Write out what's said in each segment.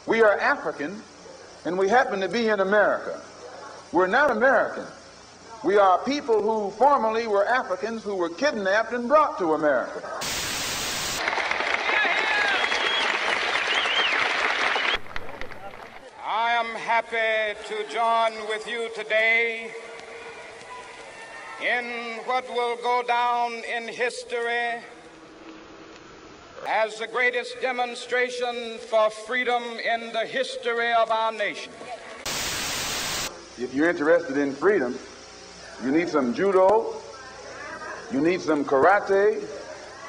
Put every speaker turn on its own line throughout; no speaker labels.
We are African, and we happen to be in America. We're not American. We are people who formerly were Africans who were kidnapped and brought to America.
I am happy to join with you today in what will go down in history as the greatest demonstration for freedom in the history of our nation.
If you're interested in freedom, you need some judo, you need some karate,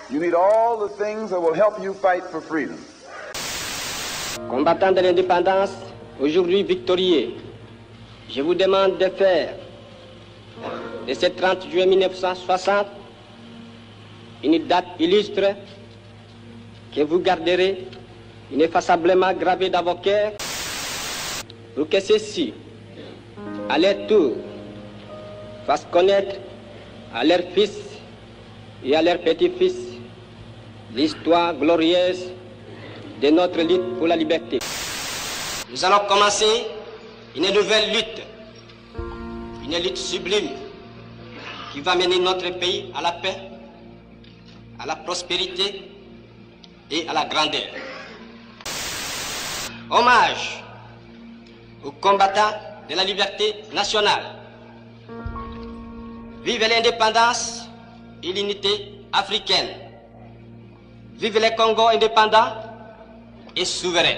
you need all the things that will help you fight for freedom.
Combattants de l'indépendance, aujourd'hui victorieux, je vous demande de faire de ce 30 juillet 1960 une date illustre que vous garderez ineffaçablement gravée dans vos cœurs pour que ceux-ci, à leur tour, fassent connaître à leurs fils et à leurs petits-fils l'histoire glorieuse de notre lutte pour la liberté. Nous allons commencer une nouvelle lutte, une lutte sublime qui va mener notre pays à la paix, à la prospérité et à la grandeur. Hommage aux combattants de la liberté nationale. Vive l'indépendance et l'unité africaine. Vive le Congo indépendant et souverain.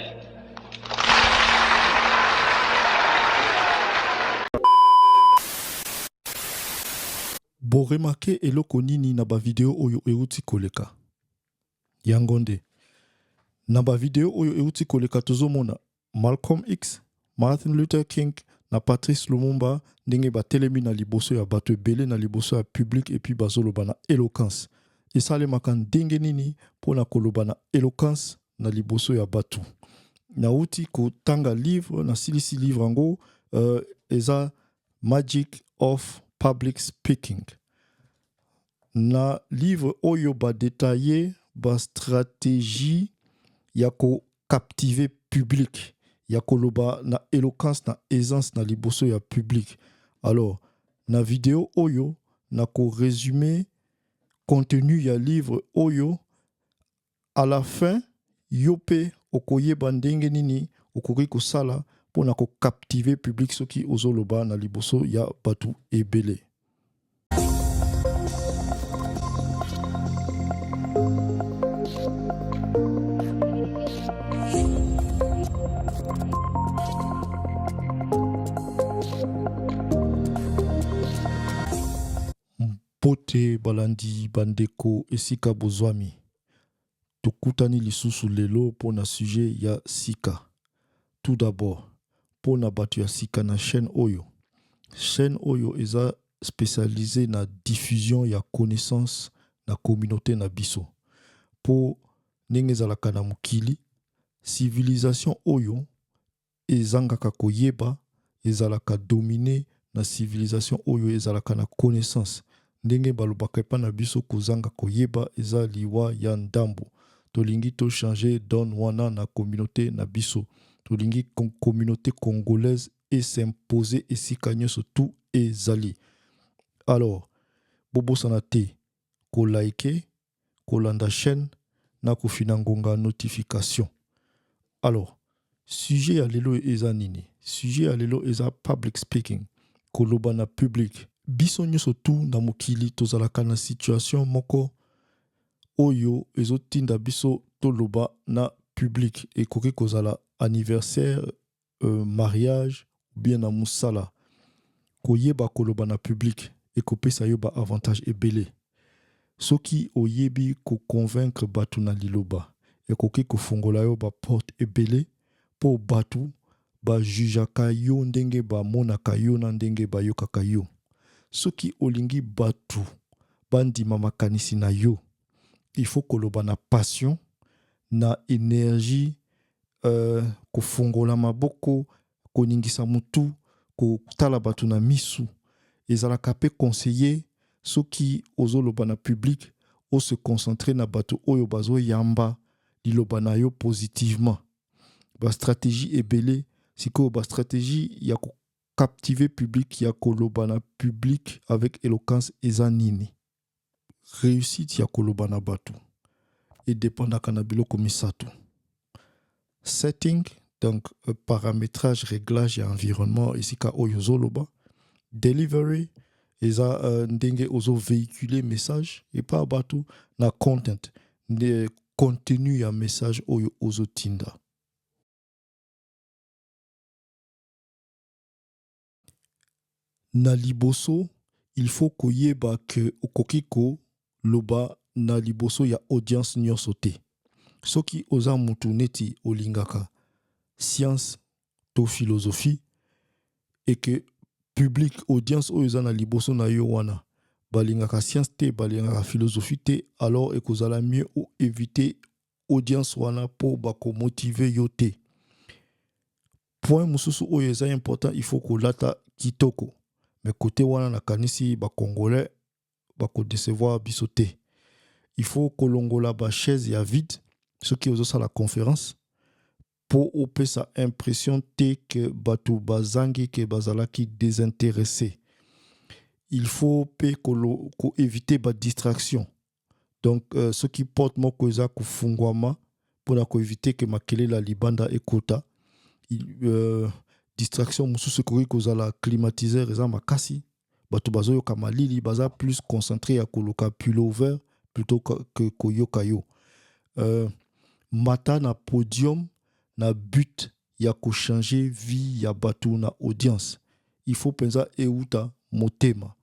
Bo remarqué eloko nini na ba video oyo euti koleka. Yangonde. Na ba video oyo euti koleka tozomona Malcolm X, Martin Luther King na Patrice Lumumba ndenge ba telemi na liboso ya bato ebele na liboso ya public et puis bazoloba na éloquence. Esalemaka ndenge nini pona koloba na éloquence na liboso ya bato. Na uti kotanga livre na silisi livre yango eza Magic of Public Speaking. Na livre oyo ba détaillé ba stratégie ya ko captiver public, ya koloba na éloquence na aisance na liboso ya public. Alors, na vidéo oyo na ko résumer contenu ya livre oyo, à la fin yope okoyeba ndenge nini okoki kosala pona ko captiver public soki ozoloba na liboso ya batu ebele. Pote balandi bandeko esika bozwami. Tokutani lisusu lelo pona sujet ya sika. Tout d'abord, pona batu ya sika na chaîne oyo. Chaîne oyo eza spécialisée na diffusion ya connaissance na communauté na biso. Po ndenge ezalaka na mokili, civilisation oyo ezangaka koyeba ezalaka dominé na civilisation oyo ezalaka na connaissance. Ndenge balobaka epa na biso kozanga koyeba eza liwa ya ndambo. Tolingi to changer don wana na communauté na biso. Tolingi communauté congolaise et s'imposer esika nyonso tout ezali. Alors, bobo sanate ko like, ko landa chaîne na ko finangonga notification. Alors, sujet ya lelo eza nini? Sujet ya lelo eza public speaking. Koloba na public. Biso nyonso tu na mokili tozalaka na situation moko oyo ezotinda biso toloba na public ekoki kozala anniversaire, mariage ou bien na musala. Koyeba koloba na public ekopesa yo ba avantage ebele. Soki oyebi ko convaincre batu na liloba ekoki kofungola yo ba porte ebele po batu ba jujaka yo ndenge ba monaka yo na ndenge ba yokaka yo. Soki olingi batu bandima makanisi na yo, il faut koloba na passion, na énergie, kofungola maboko, koningisa mutu, kotala batu na misu. Ezalaka pe conseiller soki ozoloba na public, o se concentrer na batu oyo bazo yamba liloba na yo positivement. stratégie ebele sikoyo stratégie ya ko captiver public ya koloba na public avec éloquence eza nini. Réussite ya koloba na bato et dépendaka na biloko misato. Setting, donc paramétrage, réglage et environnement esika oyo zoloba. Delivery, eza ndenge ozo véhiculer message et pas bato na content, de contenu ya message oyo ozo tinda. Na liboso, il faut koyeba que okokiko loba na liboso ya audience nyonso te. Soki oza mutu neti olingaka science to philosophie et que public audience oyo eza na liboso na yo wana balingaka science te balingaka philosophie te, alors ekozala mieux ou éviter audience wana po bako motiver yo te. Point mususu oyo eza important, il faut kolata kitoko. Mais côté wana na kanisi ba congolais bako décevoir biso te. Il faut kolongola ba chaise ya vide ceux qui osent la conférence pour opesa impression te que batu bazangi ke bazalaki désintéressé. Il faut éviter ba distraction. Donc ceux qui portent moko eza kufungwama pour éviter que makele la libanda ekota. Distraction mususu koki kozala climatiseur eza makasi. Batu bazoyo kamalili baza plus concentré à koloka pullover plutôt que koyoka yo. Mata na podium na but ya ko changer vie ya batu na audience. Il faut pensa euta motema.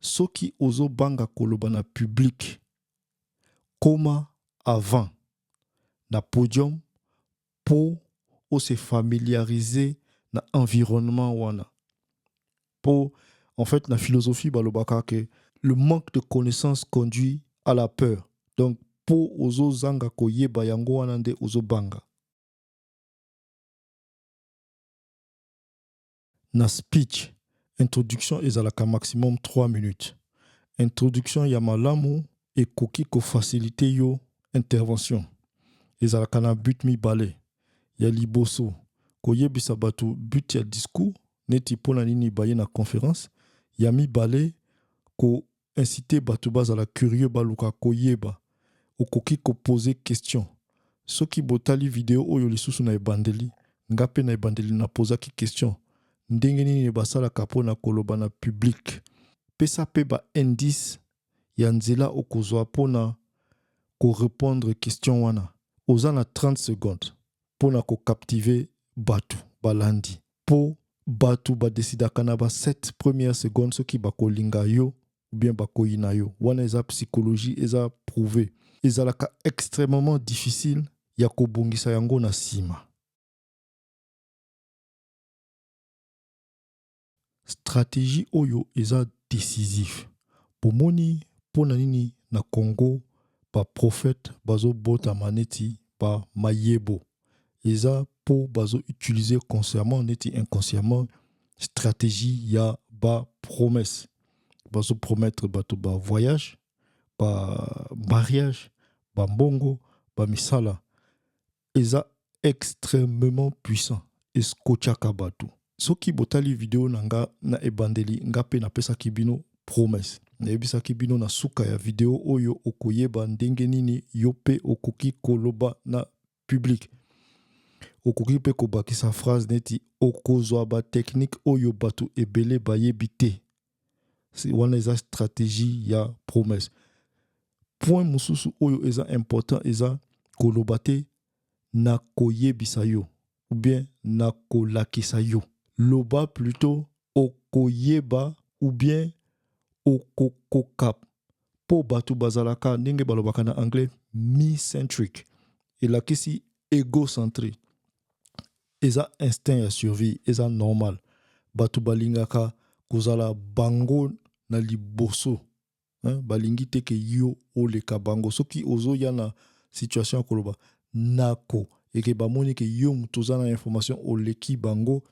Soki ozo banga koloba na public koma avant na podium pour se familiariser na environnement wana. Pour en fait la philosophie balobaka que le manque de connaissance conduit à la peur. Donc pour ozo zanga koyeba yango wana nde ozo banga. Na speech, introduction ezalaka maximum 3 minutes. Introduction ya malamu ekoki ko faciliter yo intervention. Ezalaka na but mibale. Ya liboso koyebisa batu but ya discours neti pona nini baye na conférence. Ya mibale ko inciter batu bazala curieux baluka koyeba. Okoki ko poser question. Soki botali vidéo oyo lisusu na ebandeli, ngape na ebandeli na posaki question. Ndenge nini basala kapo na koloba na public. Pesa pe ba indice ya nzela okozwa pona ko répondre question wana. Oza na 30 secondes pona ko captiver batu balandi. Po batu ba desidaka na ba 7 premières secondes soki bakolinga yo ou bien bakoyina yo. Wana eza psychologie eza prouvé. Ezalaka extrêmement difficile ya kobongisa yango na sima. Stratégie oyo eza décisif. Pomoni pona nini na Congo ba prophète bazo bota maneti ba mayebo. Eza po bazo utiliser consciemment neti inconsciemment stratégie ya ba promesse. Bazo promettre bato ba voyage, ba mariage, ba mbongo, ba misala. Eza extrêmement puissant. Eskochaka bato. Soki botali vidéo nanga na ebandeli ngape na pesa kibino promesse. Na ebisa kibino na suka ya vidéo oyo okoyeba ndenge nini yope okoki koloba na public. Okoki pe kobakisa phrase neti okozwa ba technique oyo batu ebele bayebi te. C'est wana eza stratégie ya promesse. Point mususu oyo eza important eza koloba te na koyebisa yo ou bien na kolakisa yo. Loba plutôt okoyeba ou bien okokokap. Po batu bazalaka ndenge balobaka na anglais me-centric. Elakisi égocentré. Eza instinct ya survie, eza normal. Batu balingaka kozala bango na liboso. Balingi teke yo oleka bango. Soki ozo ya na situation koloba nako eke bamoni ke yo mutoza na information oleki bango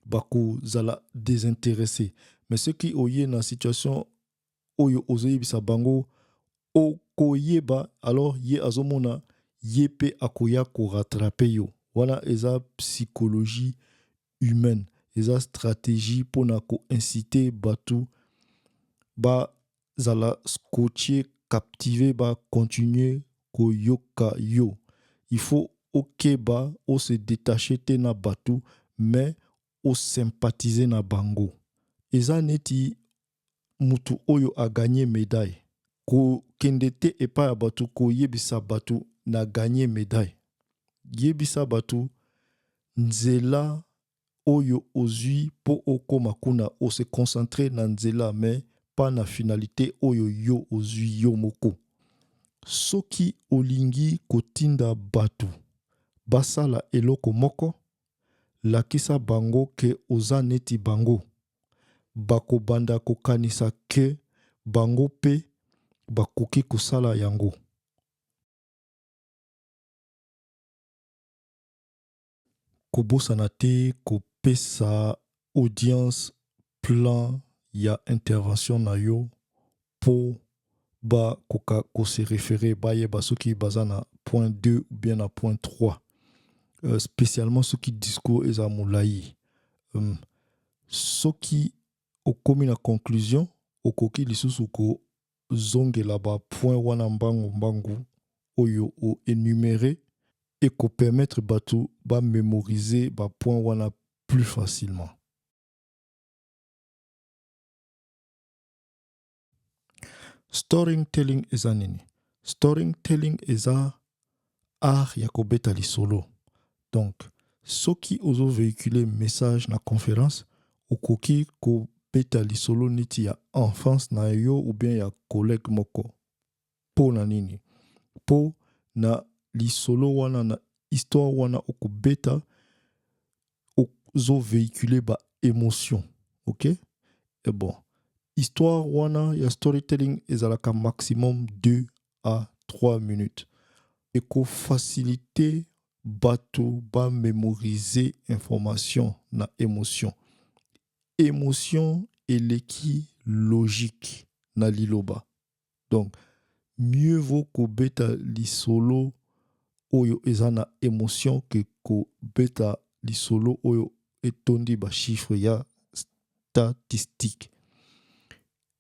bako zala désintéressé. Mais ceux qui oye na situation oyo ozoyebisa bango okoyeba, alors ye azomona ye pe akoya ko rattraper yo. wana eza psychologie humaine, eza stratégie mpona koincite bato bazala scotché captivé bacontinue koyoka yo. Il faut okeba ose détacher te na bato mais osympathiser na bango. Eza neti mutu oyo a gagné médaille. Kokende te epai ya bato koyebisa bato na gagné médaille. Yebisa bato nzela oyo ozwi po okoma kuna ose concentre na nzela mais pas na finalité oyo yo ozwi yo moko. Soki olingi kotinda bato basala eloko moko, lakisa bango ke oza neti bango. Bakobanda kokanisa ke bango pe bakoki kosala yango. Kobosana te kopesa audience plan ya intervention na yo po ba koka kose référer bayeba soki baza na point 2 ou bien na point 3. Spécialement soki discours eza molai. Soki okomi na conclusion okoki lisusu ko zongela ba point wana mbangu oyo o énuméré et ko permettre bato ba mémoriser ba point wana plus facilement. Storytelling eza nini? Storytelling eza art ya kobeta lisolo. Donc, soki ozo véhiculer message na conférence, okoki kobeta lisolo neti ya enfance na yo ou bien ya collègue moko. Po na nini? Po na lisolo wana na histoire wana okobeta ozo véhiculer ba émotion. OK? Et bon, histoire wana ya storytelling ezalaka maximum 2 à 3 minutes. Eko faciliter bato ba mémoriser information na émotion. Émotion eleki logique na liloba. Donc, mieux vaut ko beta lisolo oyo eza na émotion que ko beta lisolo oyo etondi ba chiffre ya statistique.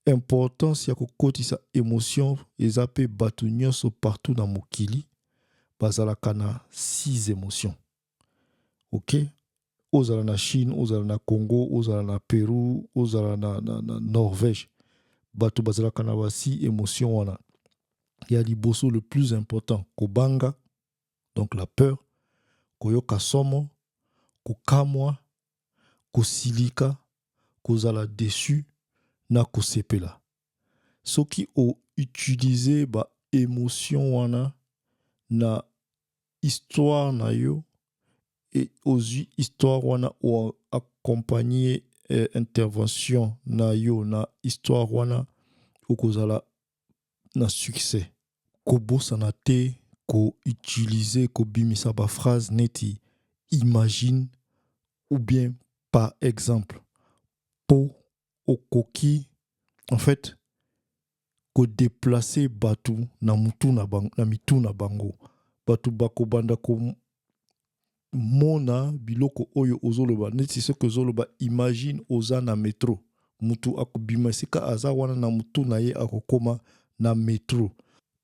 Importance ya kokotisa émotion eza pe bato nyonso partout na mokili bazalaka na 6 émotions. OK? Ozala na Chine, ozala na Congo, ozala na Pérou, ozala na Norvège. Bato bazalaka na ba 6 émotions wana. Il y a liboso le plus important, kobanga, donc la peur, koyoka somo, kokamwa, kosilika, kozala déçu, na kosepela. Soki o utiliser ba émotion wana na histoire na yo et ozu histoire wana ou accompagner intervention na yo na histoire wana okozala na succès. Kobosana te ko utiliser ko bimisa ba phrase neti imagine ou bien par exemple po okoki en fait ko déplacer batu na mutu na bango, na mitu na bango. Batu bakobanda ko mona biloko oyo ozoloba neti soko ozoloba imagine oza na métro mutu akobima sika aza wana na mutu na ye akokoma na métro.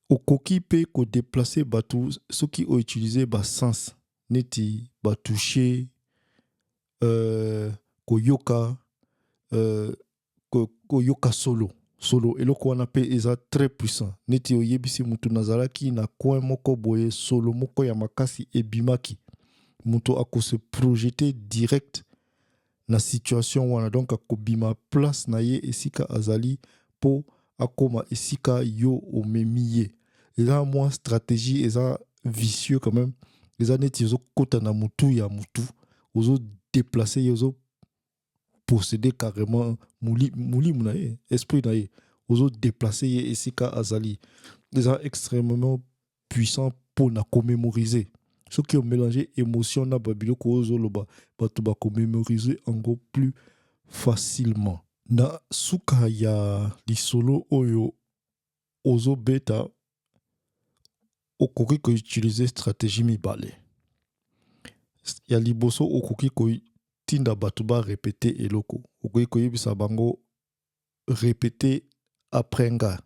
Okoki pe ko déplacer batu soki o utiliser ba sens neti ba toucher koyoka koyoka solo eloko wana pe eza très puissant neti oyebisi mutu nazalaki na coin moko boye solo moko ya makasi ebimaki mutu akose projeter direct na situation wana donc akobima place na ye esika azali po akoma esika yo omemi ye. Eza mwa stratégie eza vicieux quand même. Eza neti ozo kota na mutu ya mutu ozo déplacer ye ozo posséder carrément mouli na ye esprit na ye ozo déplacer ye esika azali. Eza extrêmement puissant pour na commémoriser. Ce qui ont mélangé émotion na babiloko ozoloba bato ba commémoriser encore plus facilement. Na suka ya lisolo oyo ozo beta okoki ko utiliser stratégie mibale. ya liboso okoki kotinda bato barepete eloko okoki koyebisa bango répéter après nga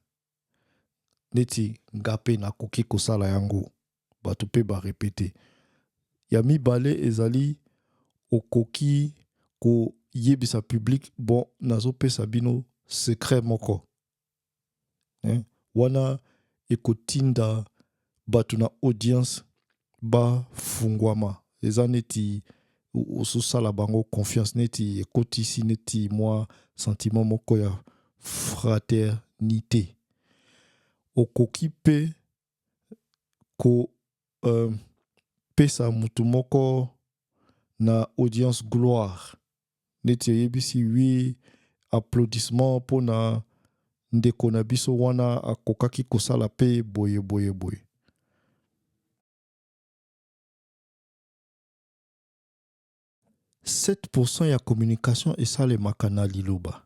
neti nga mpe nakoki kosala yango bato mpe barepete. Ya mibale ezali okoki koyebisa public bon nazopesa bino secret moko wana ekotinda bato na audience bafungwama eza neti ososala bango confiance neti ekotisi neti mwa sentiment moko ya fraternité. Okoki mpe pesa mutu moko na audience gloire neti oyebisi wi applaudissement mpona ndeko na biso wana akokaki kosala mpe boye boye boye. « 7% ya communication esalemaka na liloba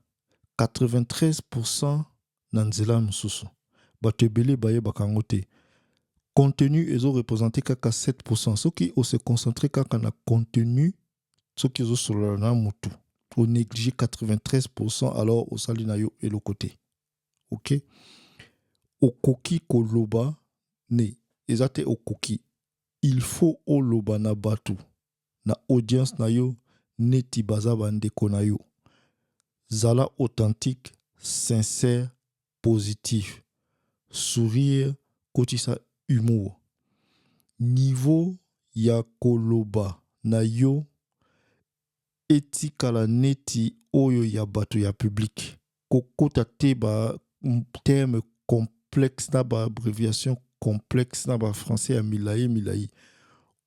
93% na nzela mosusu bato ebele bayebaka yango te. Contenu ezorepresente kaka 7%. Soki ose concentre kaka na contenu soki ezosolola na mutu onéglige 93% alors osali na yo eloko te. Ok, okoki koloba ne eza te okoki, il faut oloba na bato na audience na yo neti baza bandeko na yo. Zala authentique, sincère, positif. Sourire, kotisa humour. Niveau ya koloba na yo etikala neti oyo ya bato ya public. Kokota te ba terme complexe na ba abréviation complexe na ba français ya milayi.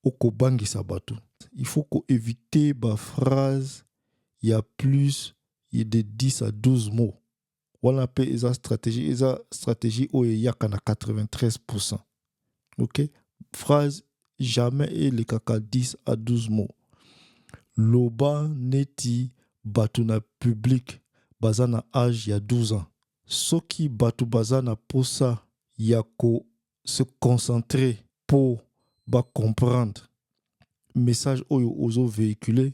Okobangisa bato. Il faut éviter ba phrase ya plus de 10 à 12 mots. Wana pe eza stratégie oyo yaka na 93%. Ok? Phrase jamais ele kaka 10 à 12 mots. Loba neti bato na public baza na âge ya 12 ans. Soki bato baza na posa ya ko se concentrer pour ba comprendre message oyo ozo véhiculer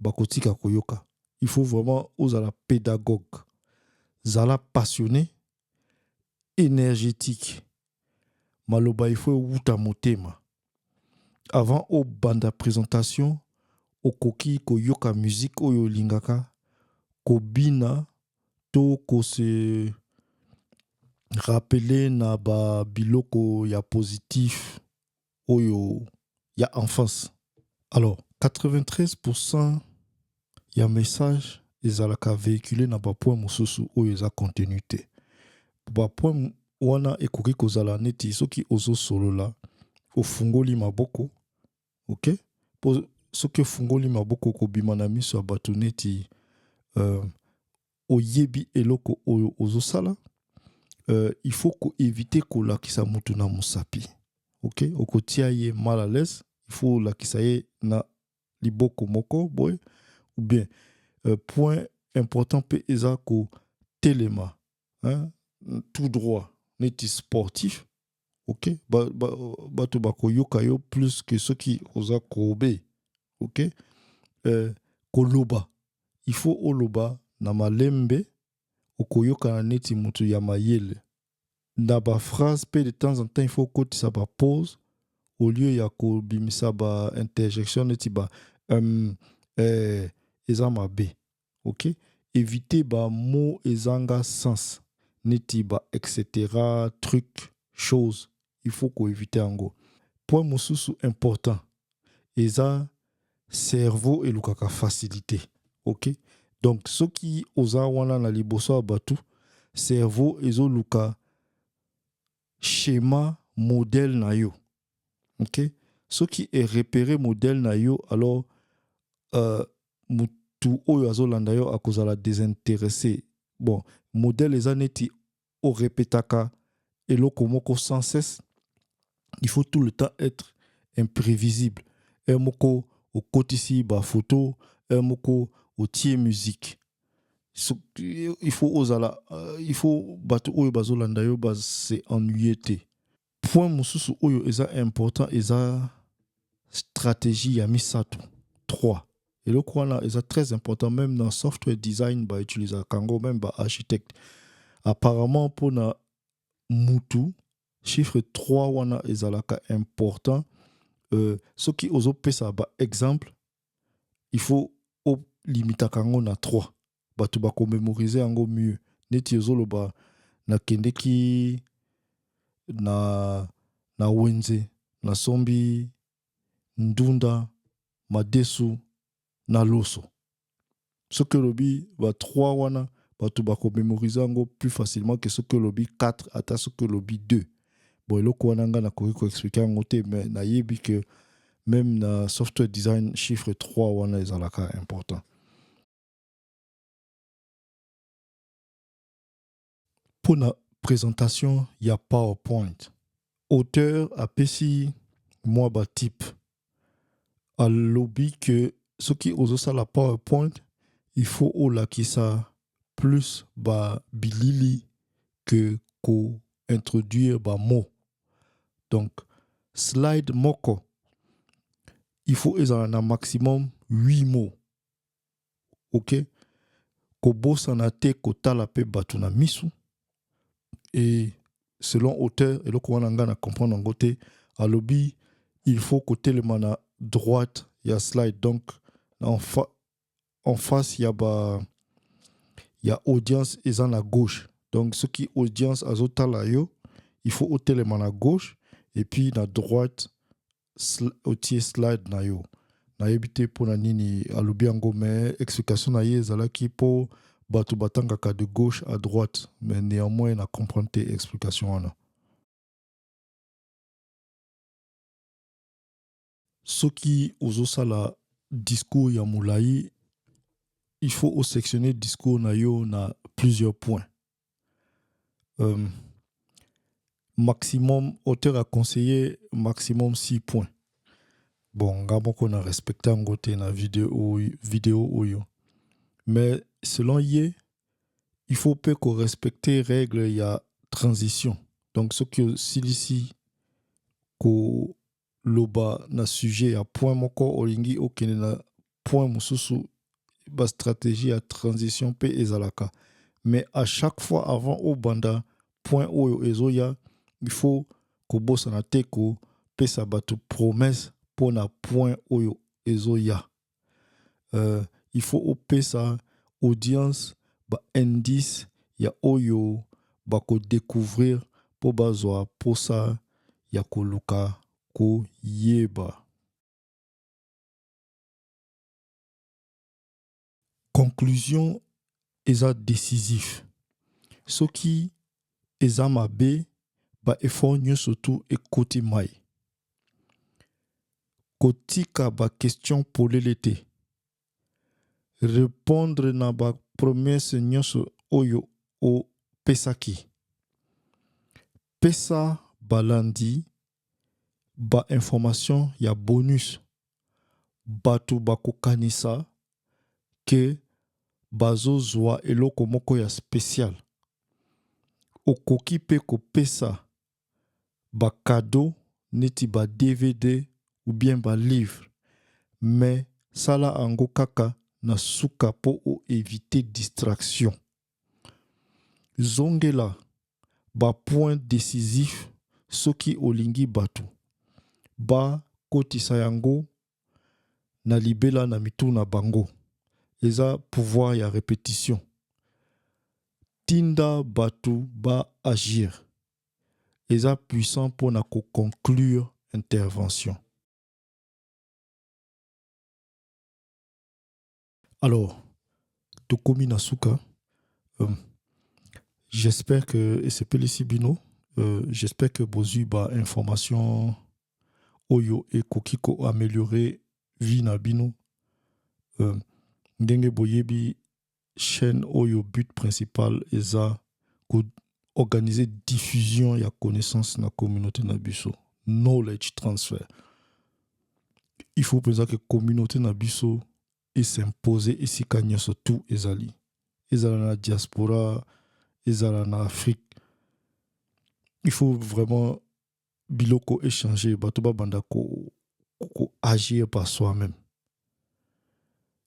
bakotika koyoka. Il faut vraiment ozala pédagogue. Zala passionné, énergétique. Maloba il faut wuta motema. Avant au banda présentation, okoki koyoka musique oyo lingaka, kobina to ko se rappeler na ba biloko ya positif oyo ya enfance. Alors, 93% ya message ezalaka véhiculé na ba point mosusu oyo eza contenu te. Ba point wana ekoki kozala neti soki ozo solola ofungoli maboko, ok? Soki ofungoli maboko kobima na miso ya bato neti oyebi eloko oyo ozo sala, il faut éviter kolakisa mutu na musapi. Ok? Okotia ye mal à l'aise, il faut lakisa ye na liboko moko boy ou bien point important pe eza ko telema, hein, tout droit neti sportif. Ok, bato bakoyoka yo plus que ceux qui osa kobe. Ok, koloba il faut oloba na malembe okoyoka na neti mutu ya mayele na ba phrase pe de temps en temps il faut kotisa ba pause au lieu ya ko bimisa ba interjection neti ba eza mabe. Ok, éviter ba mot ezanga sens neti ba etc truc chose, il faut ko éviter yango. Point mosusu important eza cerveau elukaka facilité. Ok, donc soki oza wana na liboso abatu cerveau ezoluka schéma modèle na yo. Ok, soki est repéré modèle na yo alors mutu oyo azolanda yo akozala désintéressé. Bon, modèle eza neti o répétaka eloko moko sans cesse. Il faut tout le temps être imprévisible. Un moko au kotisi ba photo, un moko au tie musique. Il faut ozala, il faut bato oyo bazolanda yo ba se ennuyer te. Point mosusu oyo eza important eza stratégie ya misato 3 et le quoi est très important même dans software design ba utiliser kango même ba architecte apparemment pour na mutu chiffre 3 wana ezalaka important ce qui ozo pesa ba exemple il faut au limita kango na 3 batu ba ko mémoriser yango mieux neti ezolo ba na kendeki na wenze na sombi ndunda madesu na loso ce que lobi ba 3 wana batu ba ko mémoriser yango plus facilement que ce que lobi 4 ata ce que lobi 2 bon eloko wana nga na ko expliquer yango te mais na yebi que même na software design chiffre 3 wana ezalaka important. Pour la présentation, il y a PowerPoint. Auteur apesi moi ba type à lobby que ce qui ose ça la PowerPoint, il faut au la qui ça plus ba bilili que ko introduire ba mot. Donc slide moko il faut un maximum 8 mots. OK? Ko bossa te ko tala pe batu na misu. Et selon auteur et le kwananga na comprendre en côté à lobby il faut côté le mana droite il y a slide donc en face il y a audience et en à gauche donc ce qui audience azota la yo il faut ôter le mana gauche et puis na droite ôter slide na yo na ebité pour na nini à lobby en mais explication na ye zalaki pour batu batangaka de gauche à droite mais néanmoins na comprendre tes explications là. Ce qui ozosa la discours ya moulaï il faut sectionner discours na yo na plusieurs points. Maximum auteur a conseillé maximum 6 points. Bon ngabo ko na respecter ngote na vidéo oyo. Mais selon Yé, il faut peu qu'on respecte règles, il y a transition. Donc, ce que ici, ko loba na sujet à point moko olingi okene na point mususu ba stratégie à transition pe ezalaka. Mais à chaque fois avant au banda point oyo ezoya, il faut ko bossa na te ko pesa batu promesse pour na point oyo ezoya. Il faut au pesa audience ba indice ya oyo ba ko découvrir po bazwa posa ya koluka ko yeba. Conclusion eza décisif. Ce qui eza mabe ba effort nyonso tu ekoti mai. Kotika ba question polele te. Répondre na ba promesse nyonso oyo o pesaki. Pesa balandi ba information ya bonus batu bakokanisa ke bazozwa eloko moko ya spécial. Okoki pe ko pesa ba cadeau neti ba DVD ou bien ba livre mais sala ango kaka na suka po o éviter distraction. Zongela ba point décisif soki olingi batu ba kotisa yango na libela na mitu na bango eza pouvoir ya répétition. Tinda batu ba agir eza puissant pour na ko conclure intervention. Alors tokomi na suka j'espère que et c'est Pelisi Bino j'espère que bozu ba information oyo et kokiko améliorer vie na bino ndenge boyebi chaîne oyo but principal eza ko organiser diffusion ya connaissance na communauté na biso knowledge transfer. Il faut penser que communauté na biso et s'imposer ici kanyoso tout ezali na diaspora ezala na Afrique. Il faut vraiment biloko échanger batoba bandako agir par soi-même.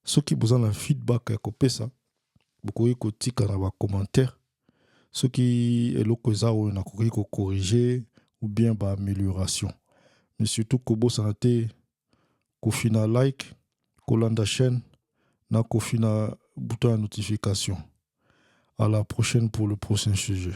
Ceux qui vous ont un feedback à côté ça, beaucoup de tika dans les commentaires. Ceux qui est l'occasion où on a corriger ou bien par amélioration. Mais surtout que santé, qu'on fina like, qu'on landa chaîne, na qu'on fina bouton de notification. À la prochaine pour le prochain sujet.